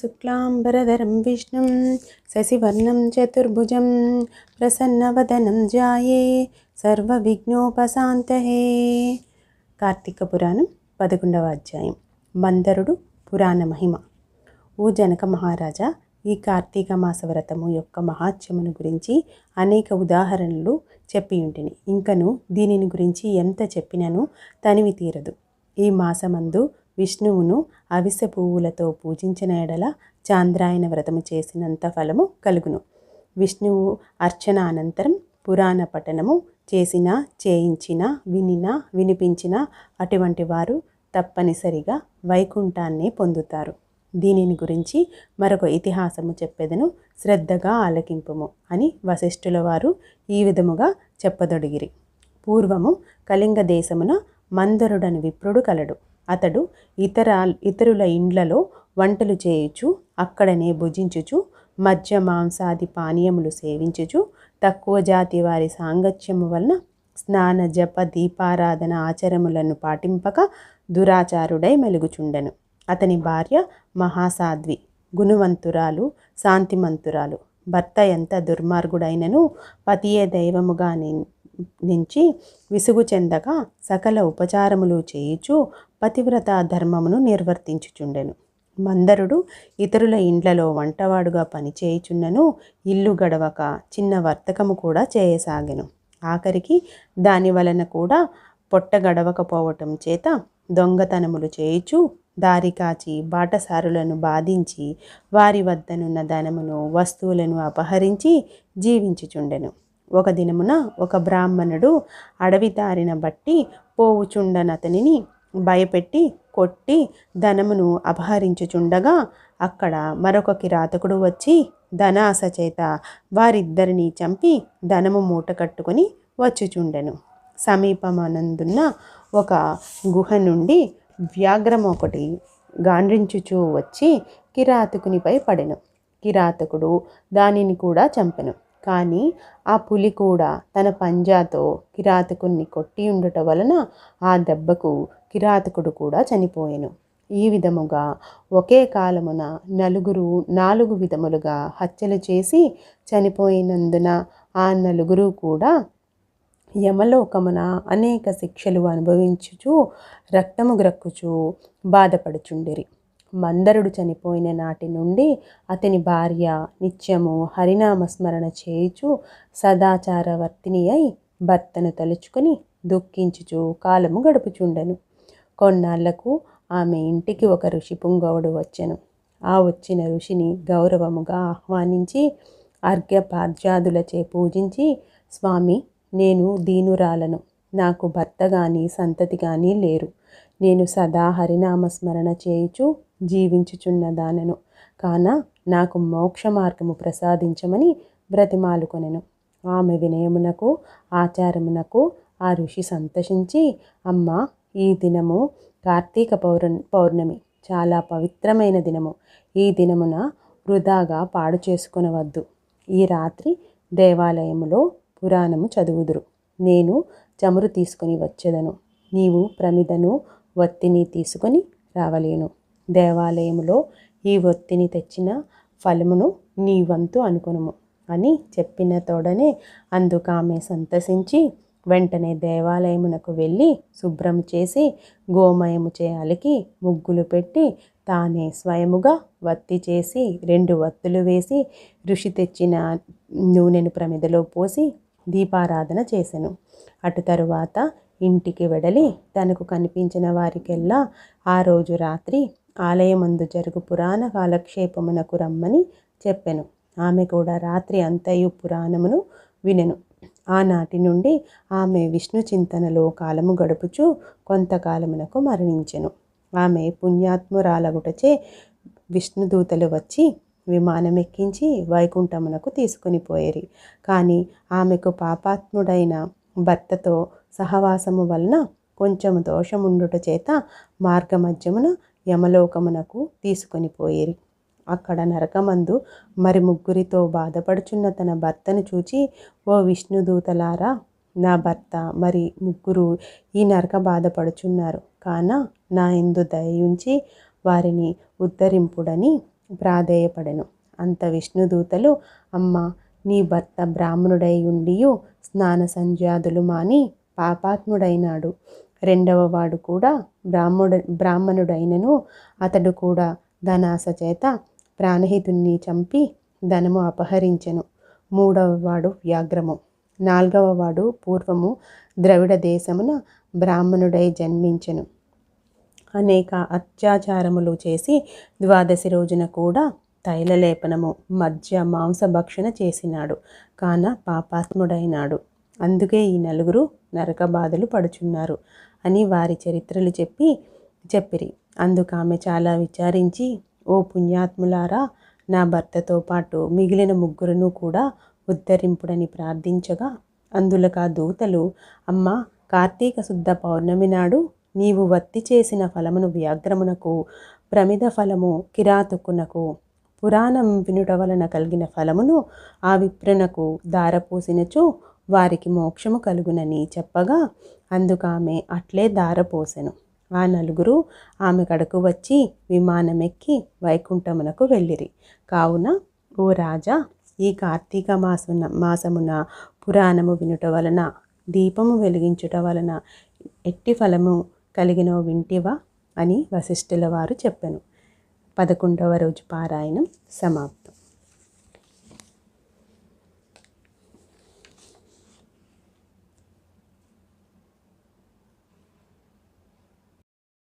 శుక్లాంబరధరం విష్ణుం శశివర్ణం చతుర్భుజం ప్రసన్నవదనం ధ్యాయే సర్వవిఘ్నోపశాంతయే. కార్తీక పురాణం 11వ అధ్యాయం. మందరుడు పురాణ మహిమ. ఓ జనక మహారాజా, ఈ కార్తీక మాస వ్రతము యొక్క మహాత్మ్యమును గురించి అనేక ఉదాహరణలు చెప్పి ఉంటిని. ఇంకను దీనిని గురించి ఎంత చెప్పినను తనివి తీరదు. ఈ మాసమందు విష్ణువును అవిసె పువ్వులతో పూజించిన ఎడల చాంద్రాయణ వ్రతము చేసినంత ఫలము కలుగును. విష్ణువు అర్చన అనంతరం పురాణ పఠనము చేసినా, చేయించినా, వినినా, వినిపించినా అటువంటి వారు తప్పనిసరిగా వైకుంఠాన్ని పొందుతారు. దీనిని గురించి మరొక ఇతిహాసము చెప్పెదను, శ్రద్ధగా ఆలకింపుము అని వశిష్ఠుల వారు ఈ విధముగా చెప్పదొడిగిరి. పూర్వము కళింగ దేశమున మందరుడని విప్రుడు కలడు. అతడు ఇతరుల ఇండ్లలో వంటలు చేయుచు, అక్కడనే భుజించుచు, మద్య మాంసాది పానీయములు సేవించుచు, తక్కువ జాతి వారి సాంగత్యము వలన స్నాన జప దీపారాధన ఆచారములను పాటింపక దురాచారుడై మెలుగుచుండెను. అతని భార్య మహాసాధ్వి, గుణవంతురాలు, శాంతిమంతురాలు. భర్త ఎంత దుర్మార్గుడైనను పతియే దైవముగా నుంచి విసుగు చెందక సకల ఉపచారములు చేయుచు పతివ్రత ధర్మమును నిర్వర్తించుచుండెను. మందరుడు ఇతరుల ఇండ్లలో వంటవాడుగా పనిచేయుచున్నను ఇల్లు గడవక చిన్న వర్తకము కూడా చేయసాగెను. ఆఖరికి దాని వలన కూడా పొట్ట గడవకపోవటం చేత దొంగతనములు చేయుచు, దారి కాచి బాటసారులను బాధించి వారి వద్దనున్న ధనమును వస్తువులను అపహరించి జీవించుచుండెను. ఒక దినమున ఒక బ్రాహ్మణుడు అడవి దారిన బట్టి పోవుచుండనతనిని భయపెట్టి కొట్టి ధనమును అపహరించుచుండగా అక్కడ మరొక కిరాతకుడు వచ్చి ధనాశ చేత వారిద్దరిని చంపి ధనము మూట కట్టుకొని వచ్చుచుండెను. సమీపమనందున్న ఒక గుహ నుండి వ్యాఘ్రం ఒకటి గాండ్రించుచూ వచ్చి కిరాతకునిపై పడెను. కిరాతకుడు దానిని కూడా చంపెను. కానీ ఆ పులి కూడా తన పంజాతో కిరాతకుని కొట్టి ఉండుట వలన ఆ దెబ్బకు కిరాతకుడు కూడా చనిపోయెను. ఈ విధముగా ఒకే కాలమున నలుగురు 4 విధములుగా హత్యలు చేసి చనిపోయినందున ఆ నలుగురు కూడా యమలోకమున అనేక శిక్షలు అనుభవించుచు రక్తము గ్రక్కుచు బాధపడుచుండిరి. మందరుడు చనిపోయిన నాటి నుండి అతని భార్య నిత్యము హరినామస్మరణ చేయుచు సదాచారవర్తిని అయి భర్తను తలుచుకొని దుఃఖించుచు కాలము గడుపుచుండెను. కొన్నాళ్లకు ఆమె ఇంటికి ఒక ఋషి పుంగవుడు వచ్చెను. ఆ వచ్చిన ఋషిని గౌరవముగా ఆహ్వానించి అర్ఘ్యపాద్యాదులచే పూజించి, స్వామి, నేను దీనురాలను, నాకు భర్త గాని సంతతి గాని లేరు. నేను సదా హరినామస్మరణ చేయుచు జీవించుచున్న దానను కాన నాకు మోక్ష మార్గము ప్రసాదించమని బ్రతిమాలుకొనెను. ఆమె వినయమునకు ఆచారమునకు ఆ ఋషి సంతోషించి, అమ్మా, ఈ దినము కార్తీక పౌర్ణమి, చాలా పవిత్రమైన దినము. ఈ దినమున వృధాగా పాడు చేసుకొనవద్దు. ఈ రాత్రి దేవాలయములో పురాణము చదువుదురు. నేను చమురు తీసుకొని వచ్చేదను. నీవు ప్రమిదను ఒత్తిని తీసుకొని రావలేను. దేవాలయములో ఈ ఒత్తిని తెచ్చిన ఫలమును నీ వంతు అనుకొనుము అని చెప్పిన తోడనే అందుకు ఆమె సంతసించి వెంటనే దేవాలయమునకు వెళ్ళి శుభ్రం చేసి గోమయము చేయాలికి ముగ్గులు పెట్టి తానే స్వయముగా వత్తి చేసి 2 వత్తులు వేసి ఋషి తెచ్చిన నూనెను ప్రమిదలో పోసి దీపారాధన చేసెను. అటు తరువాత ఇంటికి వెడలి తనకు కనిపించిన వారికెల్లా ఆ రోజు రాత్రి ఆలయమందు జరుగు పురాణ కాలక్షేపమునకు రమ్మని చెప్పెను. ఆమె కూడా రాత్రి అంతయు పురాణమును వినెను. ఆనాటి నుండి ఆమె విష్ణు చింతనలో కాలము గడుపుచు కొంతకాలమునకు మరణించెను. ఆమె పుణ్యాత్మురాలగుటచే విష్ణుదూతలు వచ్చి విమానమెక్కించి వైకుంఠమునకు తీసుకొని పోయేరి. కానీ ఆమెకు పాపాత్ముడైన భర్తతో సహవాసము వలన కొంచెము దోషముండుట చేత మార్గమధ్యమున యమలోకమునకు తీసుకొని పోయేరి. అక్కడ నరకమందు మరి 3 బాధపడుచున్న తన భర్తను చూచి, ఓ విష్ణుదూతలారా, నా భర్త మరి 3 ఈ నరక బాధపడుచున్నారు కాన నా యందు దయ ఉంచి వారిని ఉద్ధరింపుడని ప్రాధేయపడెను. అంత విష్ణుదూతలు, అమ్మ, నీ భర్త బ్రాహ్మణుడై ఉండియు స్నాన సంధ్యాదులు మాని పాపాత్ముడైనాడు. రెండవ వాడు కూడా బ్రాహ్మణుడైనను అతడు కూడా ధనాస చేత ప్రాణహితుణ్ణి చంపి ధనము అపహరించెను. మూడవ వాడు వ్యాఘ్రము. నాలుగవ వాడు పూర్వము ద్రవిడ దేశమున బ్రాహ్మణుడై జన్మించెను. అనేక అత్యాచారములు చేసి 12 రోజున కూడా తైలలేపనము మధ్య మాంసభక్షణ చేసినాడు కాన పాపాత్ముడైనాడు. అందుకే ఈ నలుగురు నరక బాధలు పడుచున్నారు అని వారి చరిత్రలు చెప్పిరి. అందుకు ఆమె చాలా విచారించి, ఓ పుణ్యాత్ములారా, నా భర్తతో పాటు మిగిలిన ముగ్గురును కూడా ఉద్ధరింపుడని ప్రార్థించగా, అందులకా దూతలు, అమ్మ, కార్తీక శుద్ధ పౌర్ణమి నాడు నీవు వత్తి చేసిన ఫలమును వ్యాఘ్రమునకు, ప్రమిద ఫలము కిరాతకునకు, పురాణం వినుట వలన కలిగిన ఫలమును ఆ విప్రునకు దారపోసినచో వారికి మోక్షము కలుగునని చెప్పగా, అందుకామె అట్లే దారపోసెను. ఆ నలుగురు ఆమె కడకు వచ్చి విమానమెక్కి వైకుంఠమునకు వెళ్ళిరి. కావున ఓ రాజా, ఈ కార్తీక మాసమున పురాణము వినుట వలన, దీపము వెలిగించుట వలన ఎట్టి ఫలము కలిగినో వింటివా అని వశిష్ఠుల వారు చెప్పెను. 11వ రోజు పారాయణం సమాప్తం.